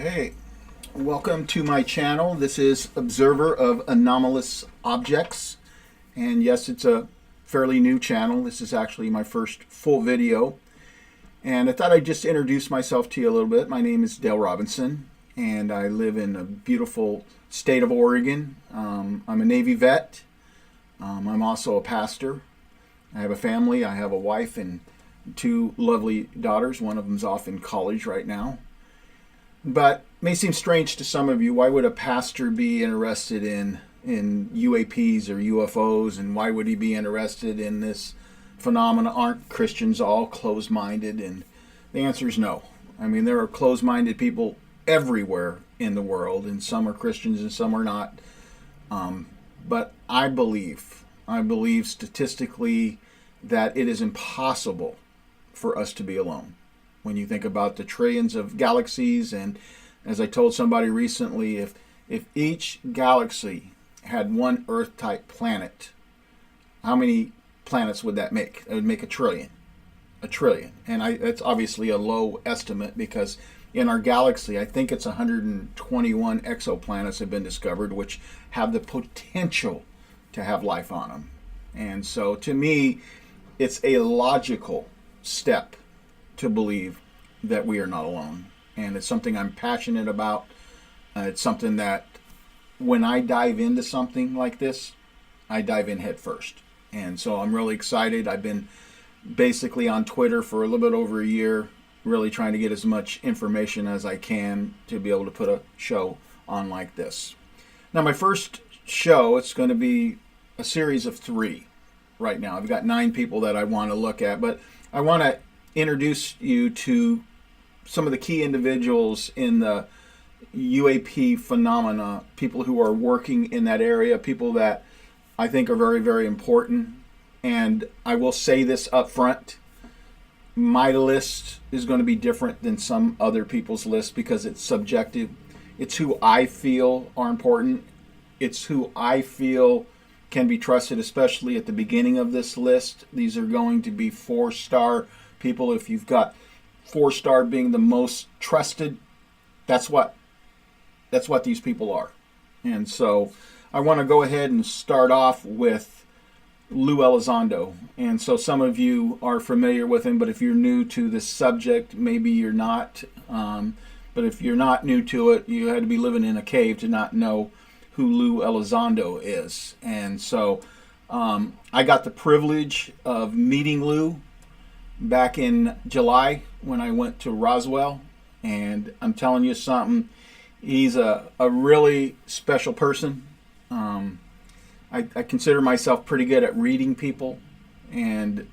Hey, welcome to my channel. This is Observer of Anomalous Objects. And yes, it's a fairly new channel. This is actually my first full video. And I thought I'd just introduce myself to you a little bit. My name is Dale Robinson, and I live in a beautiful state of Oregon. I'm a Navy vet. I'm also a pastor. I have a family. I have a wife and two lovely daughters. One of them's off in college right now. But it may seem strange to some of you. Why would a pastor be interested in UAPs or UFOs, and why would he be interested in this phenomena? Aren't Christians all closed-minded? And the answer is no. I mean, there are closed-minded people everywhere in the world, and some are Christians and some are not. But I believe statistically that it is impossible for us to be alone. When you think about the trillions of galaxies, and as I told somebody recently, if each galaxy had one Earth-type planet, how many planets would that make? It would make a trillion. A trillion. And that's obviously a low estimate, because in our galaxy, I think it's 121 exoplanets have been discovered, which have the potential to have life on them. And so to me, it's a logical step to believe that we are not alone. And it's something I'm passionate about. It's something that when I dive into something like this, I dive in head first. And so I'm really excited. I've been basically on Twitter for a little bit over a year, really trying to get as much information as I can to be able to put a show on like this. Now, my first show, it's going to be a series of 3 right now. I've got 9 people that I want to look at, but I want to introduce you to some of the key individuals in the UAP phenomena, people who are working in that area, people that I think are very, very important. And I will say this up front, my list is going to be different than some other people's list because it's subjective. It's who I feel are important. It's who I feel can be trusted, especially at the beginning of this list. These are going to be 4-star people. If you've got 4-star being the most trusted, that's what these people are. And so I want to go ahead and start off with Lue Elizondo. And so some of you are familiar with him, but if you're new to this subject, maybe you're not. But if you're not new to it, you had to be living in a cave to not know who Lue Elizondo is. And so I got the privilege of meeting Lue back in July when I went to Roswell, and I'm telling you something, he's a really special person. I consider myself pretty good at reading people, and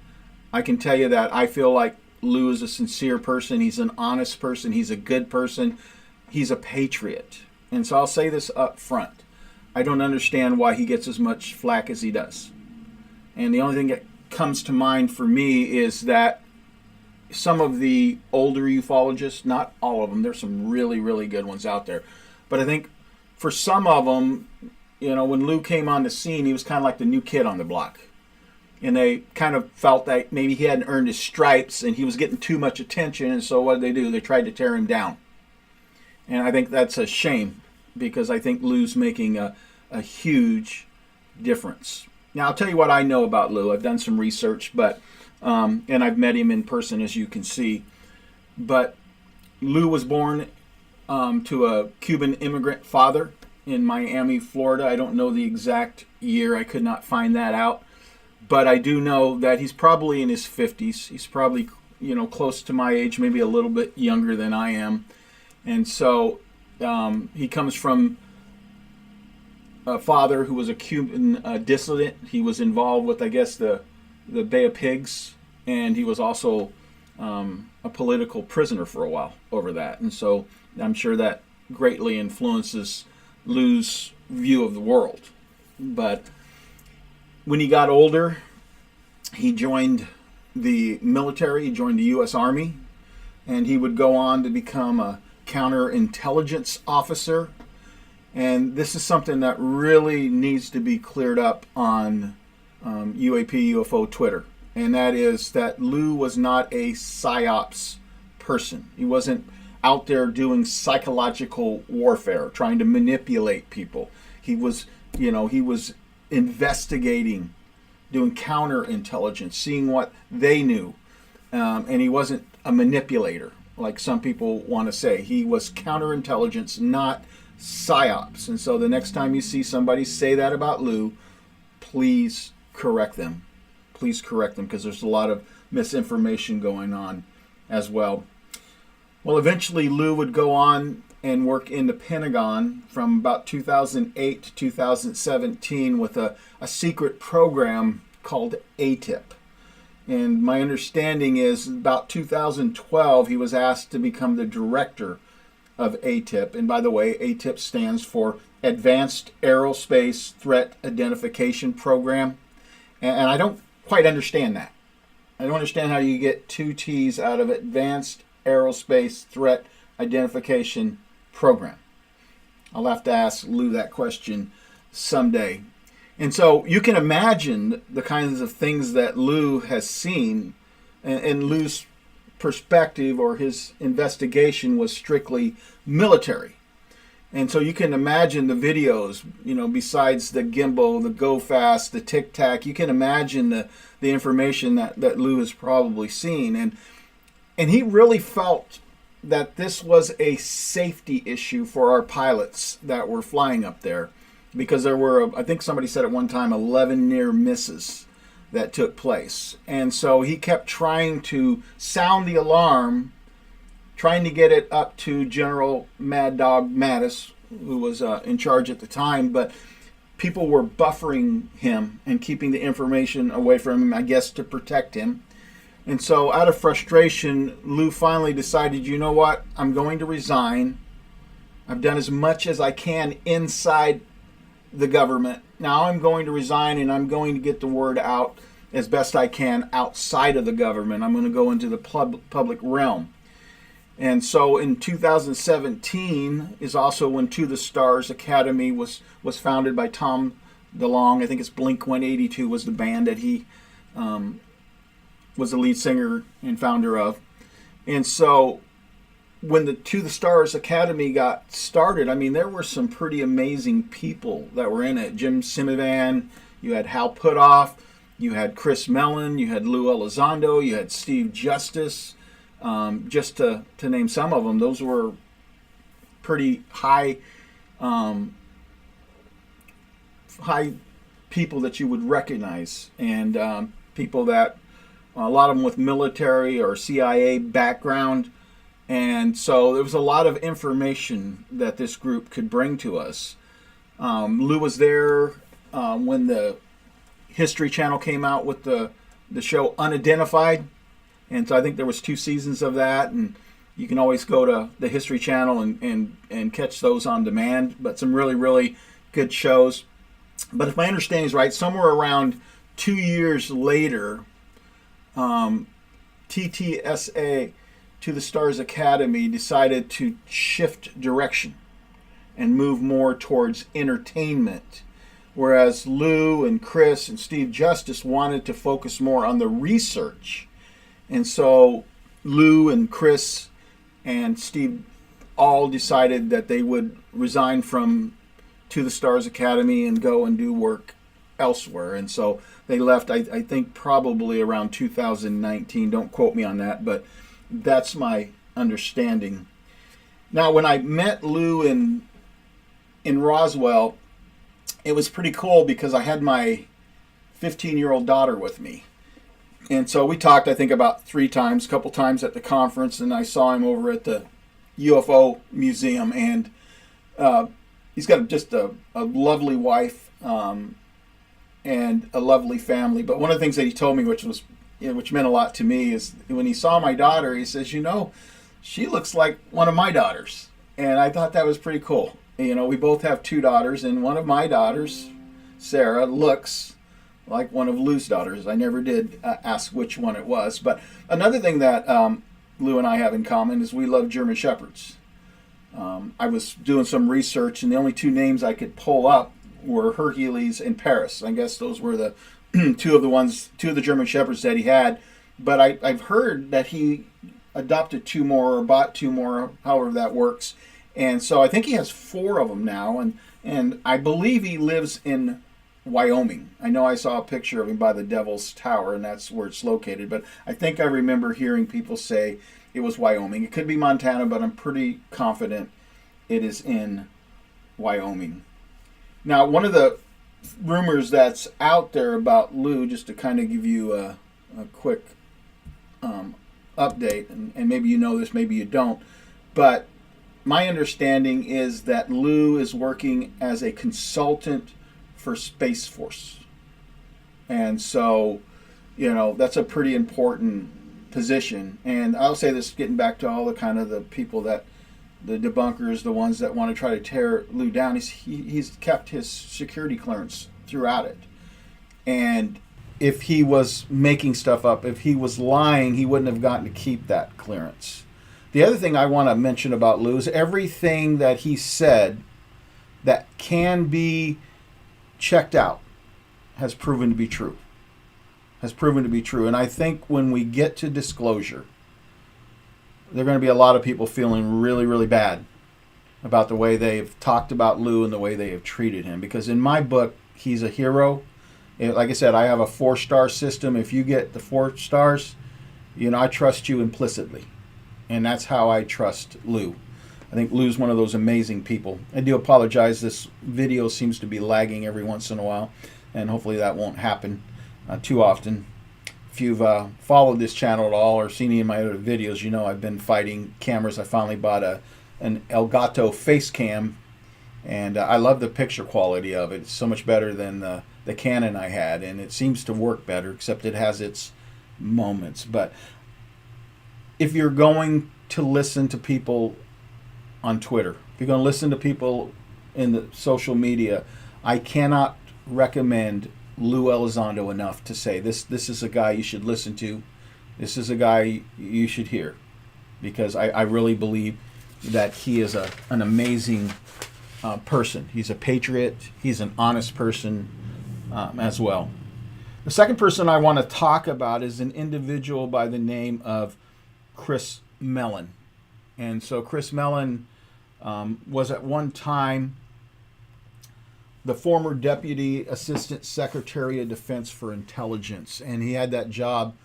I can tell you that I feel like Lue is a sincere person. He's an honest person. He's a good person. He's a patriot. And so I'll say this up front. I don't understand why he gets as much flack as he does. And the only thing that comes to mind for me is that some of the older ufologists, not all of them, there's some really, really good ones out there, but I think for some of them, you know, when Lue came on the scene, he was kind of like the new kid on the block. And they kind of felt that maybe he hadn't earned his stripes and he was getting too much attention, and so what did they do? They tried to tear him down. And I think that's a shame, because I think Lue's making a huge difference. Now, I'll tell you what I know about Lue. I've done some research, but and I've met him in person, as you can see. But Lue was born to a Cuban immigrant father in Miami, Florida. I don't know the exact year. I could not find that out. But I do know that he's probably in his 50s. He's probably, you know, close to my age, maybe a little bit younger than I am. And so he comes from a father who was a Cuban dissident. He was involved with, I guess, the Bay of Pigs, and he was also a political prisoner for a while over that. And so I'm sure that greatly influences Lue's view of the world. But when he got older, he joined the military. He joined the U.S. Army, and he would go on to become a counterintelligence officer. And this is something that really needs to be cleared up on UAP UFO Twitter, and that is that Lue was not a psyops person. He wasn't out there doing psychological warfare, trying to manipulate people. He was, he was investigating, doing counterintelligence, seeing what they knew. And he wasn't a manipulator, like some people want to say. He was counterintelligence, not psyops. And so the next time you see somebody say that about Lue, please correct them. Please correct them, because there's a lot of misinformation going on as well. Well, eventually Lue would go on and work in the Pentagon from about 2008 to 2017 with a secret program called ATIP. And my understanding is about 2012 he was asked to become the director of ATIP. And by the way, ATIP stands for Advanced Aerospace Threat Identification Program. And I don't quite understand that. I don't understand how you get two T's out of Advanced Aerospace Threat Identification Program. I'll have to ask Lue that question someday. And so you can imagine the kinds of things that Lue has seen, and Lue's perspective or his investigation was strictly military. And so you can imagine the videos, besides the gimbal, the go fast, the tic tac, you can imagine the information that Lue has probably seen. And he really felt that this was a safety issue for our pilots that were flying up there, because there were, I think somebody said at one time, 11 near misses that took place. And so he kept trying to sound the alarm, trying to get it up to General Mad Dog Mattis, who was in charge at the time, but people were buffering him and keeping the information away from him, I guess, to protect him. And so out of frustration, Lue finally decided, you know what, I'm going to resign. I've done as much as I can inside the government. Now I'm going to resign, and I'm going to get the word out as best I can outside of the government. I'm going to go into the public realm. And so in 2017 is also when To the Stars Academy was founded by Tom DeLonge. I think it's Blink-182 was the band that he was the lead singer and founder of. And so when the To the Stars Academy got started, I mean, there were some pretty amazing people that were in it. Jim Simivan, you had Hal Puthoff, you had Chris Mellon, you had Lue Elizondo, you had Steve Justice, just to name some of them. Those were pretty high people that you would recognize, and people that, a lot of them with military or CIA background. And so there was a lot of information that this group could bring to us. Lue was there when the History Channel came out with the show Unidentified. And so I think there was 2 seasons of that. And you can always go to the History Channel and catch those on demand. But some really, really good shows. But if my understanding is right, somewhere around 2 years later, TTSA, To the Stars Academy, decided to shift direction and move more towards entertainment, whereas Lue and Chris and Steve Justice wanted to focus more on the research. And so Lue and Chris and Steve all decided that they would resign from To the Stars Academy and go and do work elsewhere. And so they left, I think, probably around 2019. Don't quote me on that, but that's my understanding. Now, when I met Lue in Roswell, it was pretty cool because I had my 15-year-old daughter with me. And so we talked, I think, about 3 times, a couple times at the conference, and I saw him over at the UFO Museum. And he's got just a lovely wife and a lovely family. But one of the things that he told me, which meant a lot to me, is when he saw my daughter, he says, she looks like one of my daughters. And I thought that was pretty cool. We both have 2 daughters, and one of my daughters, Sarah, looks like one of Lue's daughters. I never did ask which one it was. But another thing that Lue and I have in common is we love German Shepherds. I was doing some research, and the only 2 names I could pull up were Hercules and Paris. I guess those were the 2 of the German Shepherds that he had. But I've heard that he adopted 2 more or bought 2 more, however that works. And so I think he has 4 of them now. And I believe he lives in Wyoming. I know I saw a picture of him by the Devil's Tower, and that's where it's located. But I think I remember hearing people say it was Wyoming. It could be Montana, but I'm pretty confident it is in Wyoming. Now, one of the rumors that's out there about Lue, just to kind of give you a quick update, and maybe you know this, maybe you don't, but my understanding is that Lue is working as a consultant for Space Force. And so, you know, that's a pretty important position. And I'll say this, getting back to all the kind of the people that, the debunkers, the ones that want to try to tear Lue down, he's kept his security clearance throughout it. And if he was making stuff up, if he was lying, he wouldn't have gotten to keep that clearance. The other thing I want to mention about Lue is everything that he said that can be checked out has proven to be true. And I think when we get to disclosure, there are going to be a lot of people feeling really, really bad about the way they've talked about Lue and the way they have treated him. Because in my book, he's a hero. And like I said, I have a 4-star system. If you get the 4 stars, you know, I trust you implicitly. And that's how I trust Lue. I think Lue's one of those amazing people. I do apologize. This video seems to be lagging every once in a while, and hopefully that won't happen too often. If you've followed this channel at all or seen any of my other videos, you know I've been fighting cameras. I finally bought an Elgato face cam, and I love the picture quality of it. It's so much better than the Canon I had, and it seems to work better, except it has its moments. But if you're going to listen to people on Twitter, if you're going to listen to people in the social media, I cannot recommend Lue Elizondo enough to say this is a guy you should listen to. This is a guy you should hear, because I really believe that he is an amazing person. He's a patriot. He's an honest person as well. The second person I want to talk about is an individual by the name of Chris Mellon. And so Chris Mellon was at one time the former Deputy Assistant Secretary of Defense for Intelligence, and he had that job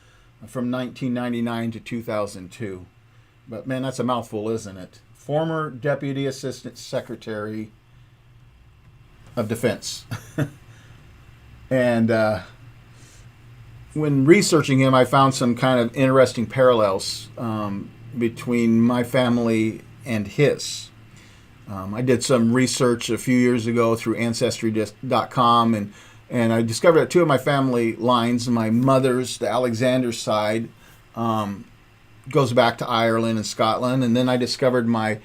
from 1999 to 2002. But man, that's a mouthful, isn't it? Former Deputy Assistant Secretary of Defense. And when researching him, I found some kind of interesting parallels between my family and his. I did some research a few years ago through Ancestry.com, and I discovered that 2 of my family lines, my mother's, the Alexander side, goes back to Ireland and Scotland. And then I discovered my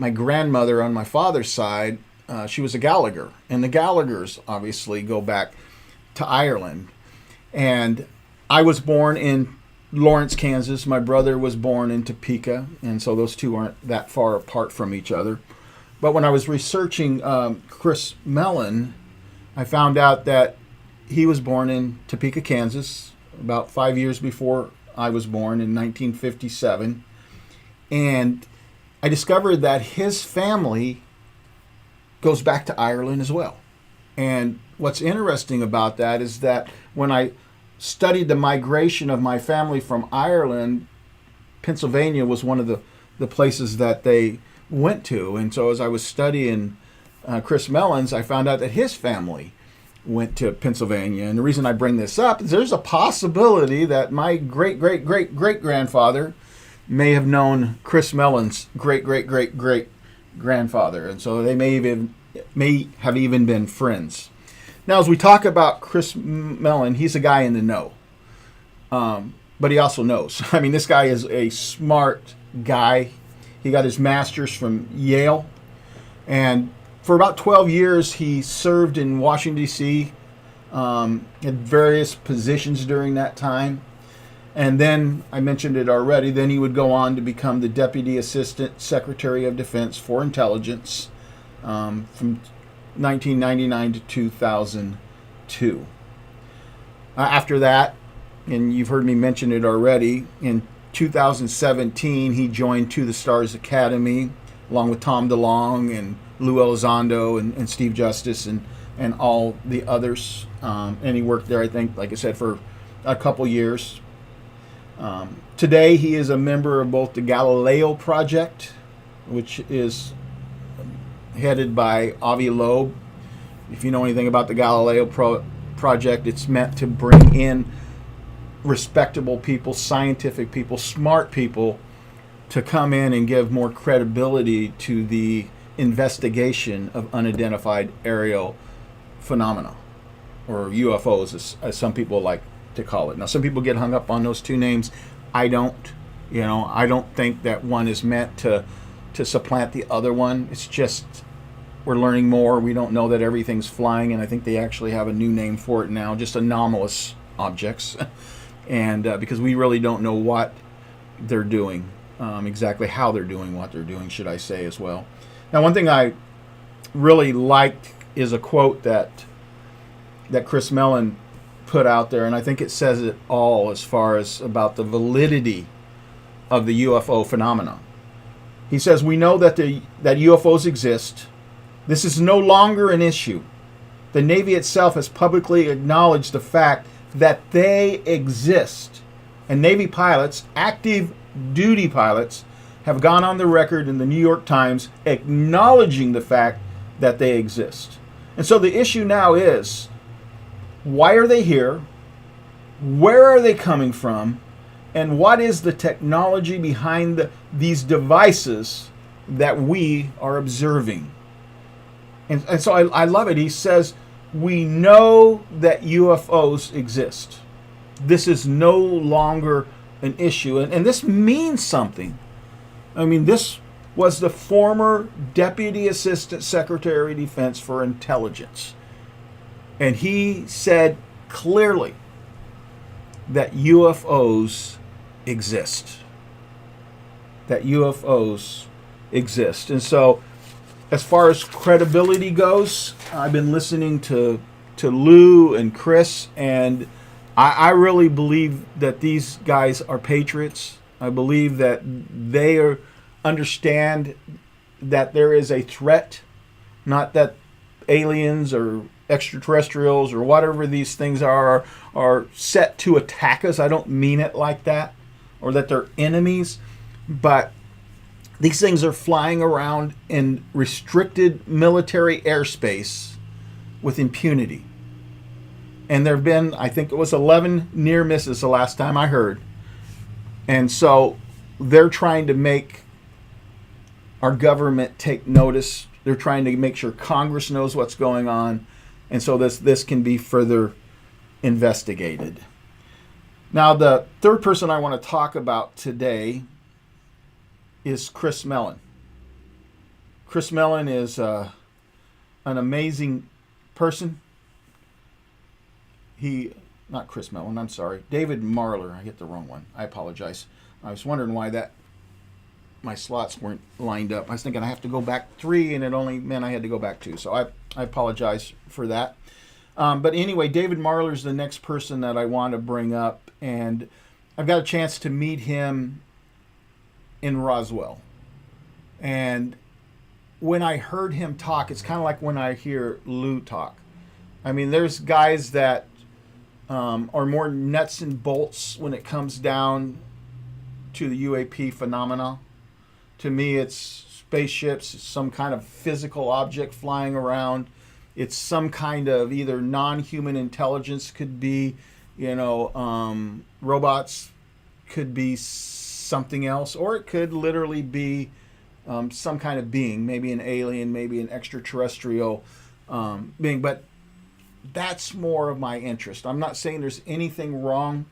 grandmother on my father's side, she was a Gallagher. And the Gallaghers obviously go back to Ireland. And I was born in Lawrence, Kansas. My brother was born in Topeka. And so those 2 aren't that far apart from each other. But when I was researching Chris Mellon, I found out that he was born in Topeka, Kansas, about 5 years before I was born in 1957. And I discovered that his family goes back to Ireland as well. And what's interesting about that is that when I studied the migration of my family from Ireland, Pennsylvania was one of the places that they went to. And so as I was studying Chris Mellon's, I found out that his family went to Pennsylvania. And the reason I bring this up is there's a possibility that my great-great-great-great-grandfather may have known Chris Mellon's great-great-great-great-grandfather. And so they may have even been friends. Now, as we talk about Chris Mellon, he's a guy in the know. But he also knows. I mean, this guy is a smart guy. He got his master's from Yale. And for about 12 years, he served in Washington, D.C., had various positions during that time. And then, I mentioned it already, then he would go on to become the Deputy Assistant Secretary of Defense for Intelligence from 1999 to 2002. After that, and you've heard me mention it already, in 2017, he joined To the Stars Academy along with Tom DeLonge and Lue Elizondo and Steve Justice and all the others. And he worked there, I think, like I said, for a couple years. Today, he is a member of both the Galileo Project, which is headed by Avi Loeb. If you know anything about the Galileo Project, it's meant to bring in respectable people, scientific people, smart people to come in and give more credibility to the investigation of unidentified aerial phenomena, or UFOs, as some people like to call it. Now, some people get hung up on those two names. I don't. I don't think that one is meant to supplant the other one. It's just we're learning more. We don't know that everything's flying, and I think they actually have a new name for it now, just anomalous objects. And because we really don't know what they're doing, exactly how they're doing what they're doing, should I say, as well. Now, one thing I really liked is a quote that Chris Mellon put out there, and I think it says it all as far as about the validity of the UFO phenomenon. He says, "We know that that UFOs exist. This is no longer an issue. The Navy itself has publicly acknowledged the fact that they exist. And Navy pilots, active duty pilots, have gone on the record in the New York Times acknowledging the fact that they exist." And so the issue now is, why are they here? Where are they coming from? And what is the technology behind these devices that we are observing? And so I love it. He says, we know that UFOs exist. This is no longer an issue. And this means something. I mean, this was the former Deputy Assistant Secretary of Defense for Intelligence. And he said clearly that UFOs exist. That UFOs exist. And so, as far as credibility goes, I've been listening to Lou and Chris, and I really believe that these guys are patriots. I believe that they understand that there is a threat, not that aliens or extraterrestrials or whatever these things are set to attack us. I don't mean it like that, or that they're enemies, but these things are flying around in restricted military airspace with impunity. And there have been, I think it was 11 near misses the last time I heard. And so they're trying to make our government take notice. They're trying to make sure Congress knows what's going on. And so this can be further investigated. Now, the third person I want to talk about today is Chris Mellon. Chris Mellon is an amazing person. Not Chris Mellon, I'm sorry. David Marler. I hit the wrong one. I apologize. I was wondering why my slots weren't lined up. I was thinking I have to go back 3, and it only meant I had to go back 2. So I apologize for that. But anyway, David Marler is the next person that I want to bring up. And I've got a chance to meet him in Roswell. And when I heard him talk, it's kind of like when I hear Lou talk. I mean, there's guys that are more nuts and bolts when it comes down to the UAP phenomena. To me, it's spaceships, it's some kind of physical object flying around. It's some kind of either non-human intelligence, could be, robots, could be something else, or it could literally be some kind of being, maybe an alien, maybe an extraterrestrial being. But that's more of my interest. I'm not saying there's anything wrong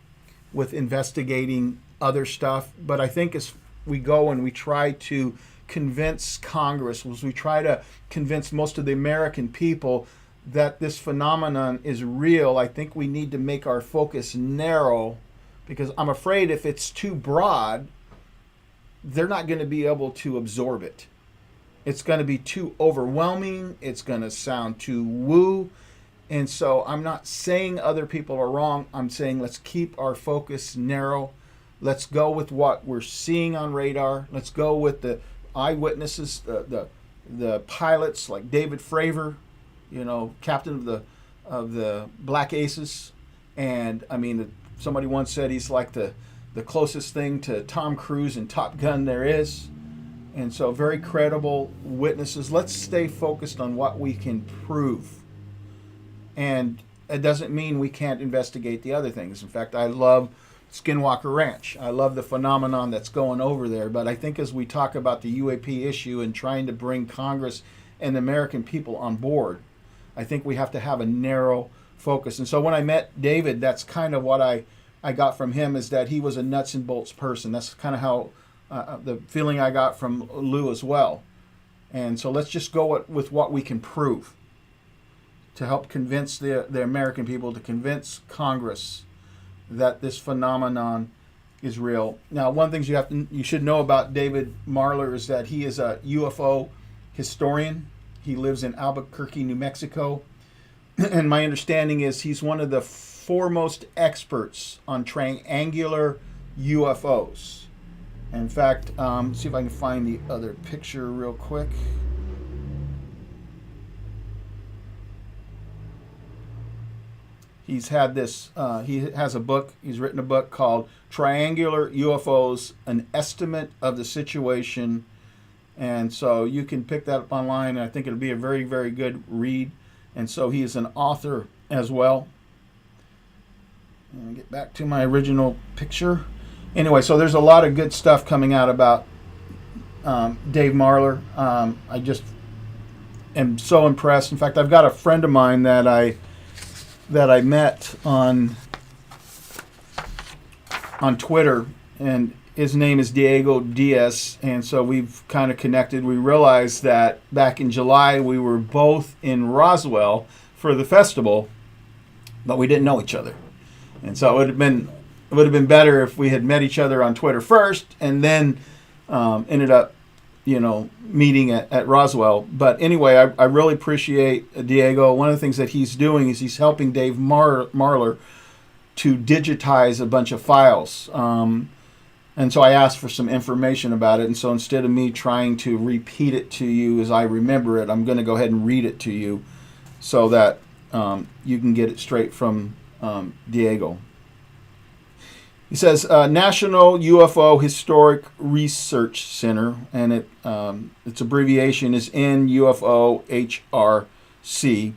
with investigating other stuff, but I think as we go and we try to convince Congress, as we try to convince most of the American people that this phenomenon is real, I think we need to make our focus narrow, because I'm afraid if it's too broad, they're not going to be able to absorb it. It's going to be too overwhelming. It's going to sound too woo. And so I'm not saying other people are wrong. I'm saying let's keep our focus narrow. Let's go with what we're seeing on radar. Let's go with the eyewitnesses, the pilots like David Fravor, captain of the Black Aces. And I mean, somebody once said he's like the closest thing to Tom Cruise in Top Gun there is. And so very credible witnesses. Let's stay focused on what we can prove. And it doesn't mean we can't investigate the other things. In fact, I love Skinwalker Ranch. I love the phenomenon that's going over there. But I think as we talk about the UAP issue and trying to bring Congress and the American people on board, I think we have to have a narrow focus. And so when I met David, that's kind of what I got from him, is that he was a nuts and bolts person. That's kind of how the feeling I got from Lue as well. And so let's just go with what we can prove to help convince the American people, to convince Congress that this phenomenon is real. Now, one of the things you should know about David Marler is that he is a UFO historian. He lives in Albuquerque, New Mexico. And my understanding is he's one of the foremost experts on triangular UFOs. In fact, see if I can find the other picture real quick. He's had this, he has a book, he's written a book called Triangular UFOs, An Estimate of the Situation. And so you can pick that up online. I think it'll be a very, very good read. And so he is an author as well. Let me get back to my original picture. Anyway, so there's a lot of good stuff coming out about Dave Marler. I just am so impressed. In fact, I've got a friend of mine that I met on Twitter, and his name is Diego Diaz, and so we've kind of connected. We realized that back in July we were both in Roswell for the festival, but we didn't know each other. And so it would have been better if we had met each other on Twitter first and then ended up, meeting at Roswell. But anyway, I really appreciate Diego. One of the things that he's doing is he's helping Dave Marler to digitize a bunch of files. And so I asked for some information about it. And so instead of me trying to repeat it to you as I remember it, I'm going to go ahead and read it to you so that you can get it straight from Diego. He says, National UFO Historic Research Center, and its abbreviation is NUFO-HRC.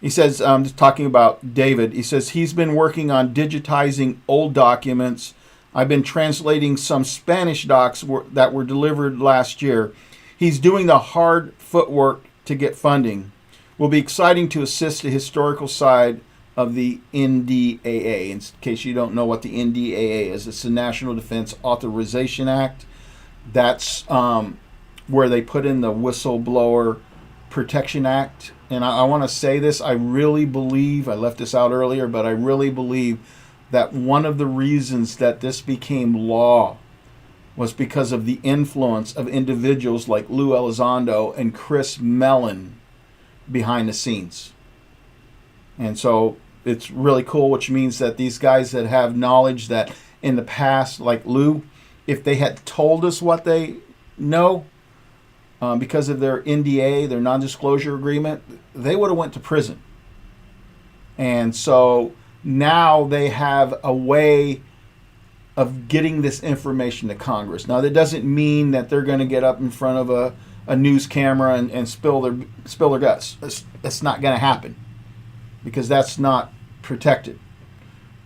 He says, just talking about David, he says he's been working on digitizing old documents. I've been translating some Spanish docs that were delivered last year. He's doing the hard footwork to get funding. Will be exciting to assist the historical side of the NDAA. In case you don't know what the NDAA is, it's the National Defense Authorization Act. That's where they put in the Whistleblower Protection Act. And I want to say this, I really believe, I left this out earlier, but I really believe that one of the reasons that this became law was because of the influence of individuals like Lue Elizondo and Chris Mellon behind the scenes. And so it's really cool, which means that these guys that have knowledge that in the past, like Lue, if they had told us what they know because of their NDA, their non-disclosure agreement, they would have went to prison. And so now they have a way of getting this information to Congress. Now, that doesn't mean that they're going to get up in front of a news camera and spill their guts. That's not going to happen because that's not protected.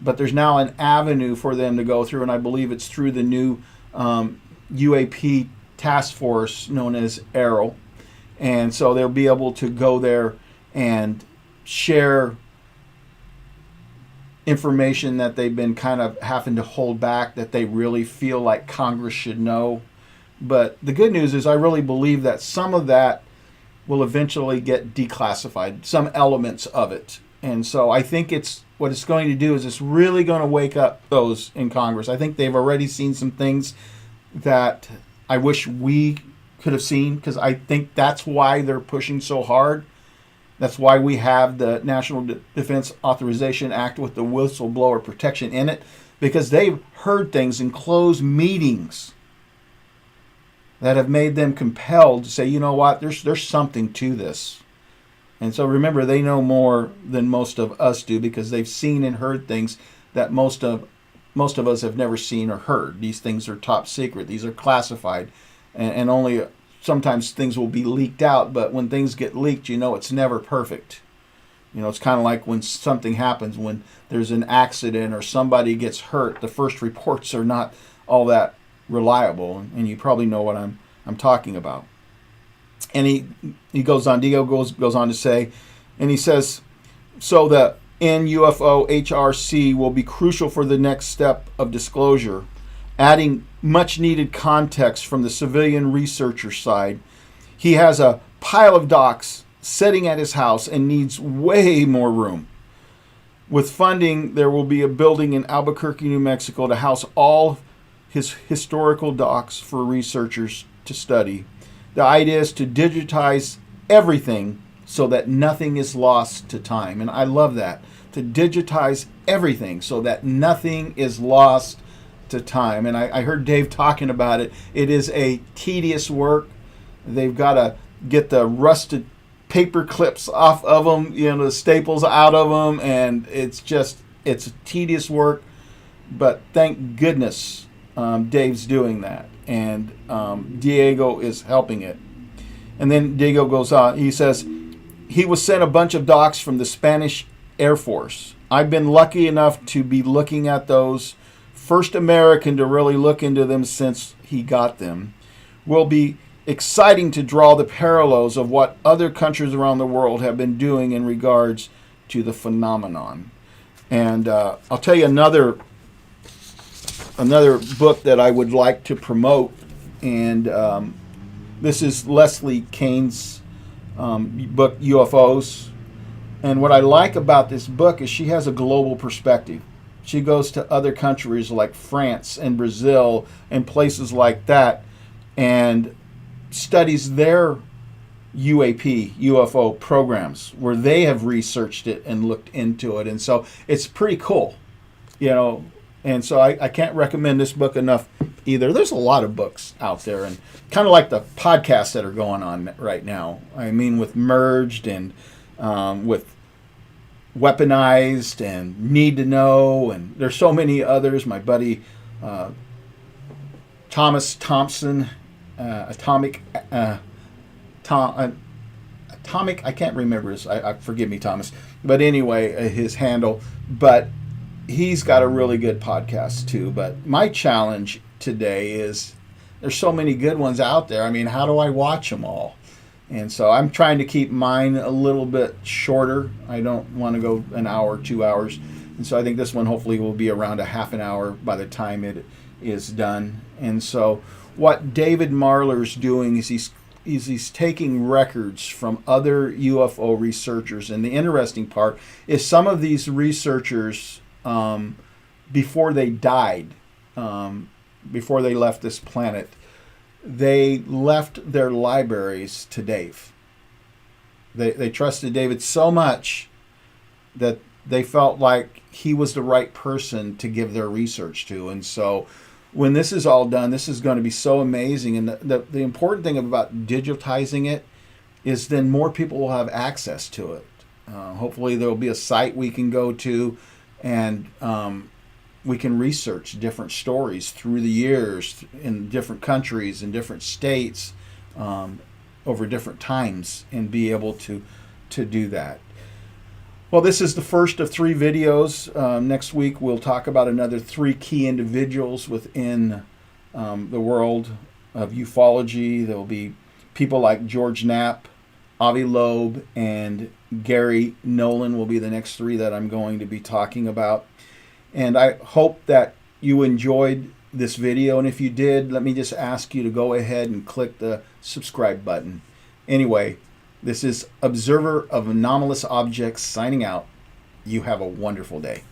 But there's now an avenue for them to go through, and I believe it's through the new UAP task force known as ARROW. And so they'll be able to go there and share information that they've been kind of having to hold back, that they really feel like Congress should know. But the good news is I really believe that some of that will eventually get declassified, some elements of it. And so I think what it's going to do is it's really going to wake up those in Congress. I think they've already seen some things that I wish we could have seen, because I think that's why they're pushing so hard. That's why we have the National Defense Authorization Act with the whistleblower protection in it, because they've heard things in closed meetings that have made them compelled to say, you know what, there's something to this. And so remember, they know more than most of us do because they've seen and heard things that most of us have never seen or heard. These things are top secret. These are classified, and only sometimes things will be leaked out. But when things get leaked, you know it's never perfect. You know, it's kind of like when something happens, when there's an accident or somebody gets hurt, the first reports are not all that reliable, and you probably know what I'm talking about. And he goes on, Diego goes on to say, and he says, so the NUFO HRC will be crucial for the next step of disclosure, adding much needed context from the civilian researcher side. He has a pile of docs sitting at his house and needs way more room. With funding, there will be a building in Albuquerque, New Mexico to house all his historical docs for researchers to study. The idea is to digitize everything so that nothing is lost to time. And I love that. To digitize everything so that nothing is lost to time. And I heard Dave talking about it. It is a tedious work. They've got to get the rusted paper clips off of them, you know, the staples out of them. And it's tedious work. But thank goodness Dave's doing that. And Diego is helping it. And then Diego goes on. He says, he was sent a bunch of docs from the Spanish Air Force. I've been lucky enough to be looking at those. First American to really look into them since he got them. Will be exciting to draw the parallels of what other countries around the world have been doing in regards to the phenomenon. And I'll tell you another book that I would like to promote, and this is Leslie Kane's book, UFOs. And what I like about this book is she has a global perspective. She goes to other countries like France and Brazil and places like that and studies their UAP, UFO programs where they have researched it and looked into it. And so it's pretty cool, you know. And so I can't recommend this book enough either. There's a lot of books out there, and kind of like the podcasts that are going on right now. I mean, with Merged and with Weaponized and Need to Know, and there's so many others. My buddy Thomas Thompson, Atomic, I can't remember his, forgive me, Thomas. But anyway, his handle. But he's got a really good podcast too. But my challenge today is there's so many good ones out there. I mean, how do I watch them all? And so I'm trying to keep mine a little bit shorter. I don't want to go an hour, 2 hours. And so I think this one hopefully will be around a half an hour by the time it is done. And so what David Marler is doing is he's taking records from other UFO researchers. And the interesting part is some of these researchers, before they died, before they left this planet, they left their libraries to Dave. They trusted David so much that they felt like he was the right person to give their research to. And so when this is all done, this is going to be so amazing. And the important thing about digitizing it is then more people will have access to it. Hopefully there will be a site we can go to, and we can research different stories through the years in different countries and different states over different times, and be able to do that. Well, this is the first of 3 videos. Next week we'll talk about another 3 key individuals within the world of ufology. There will be people like George Knapp, Avi Loeb, and Gary Nolan will be the next 3 that I'm going to be talking about. And I hope that you enjoyed this video. And if you did, let me just ask you to go ahead and click the subscribe button. Anyway, this is Observer of Anomalous Objects signing out. You have a wonderful day.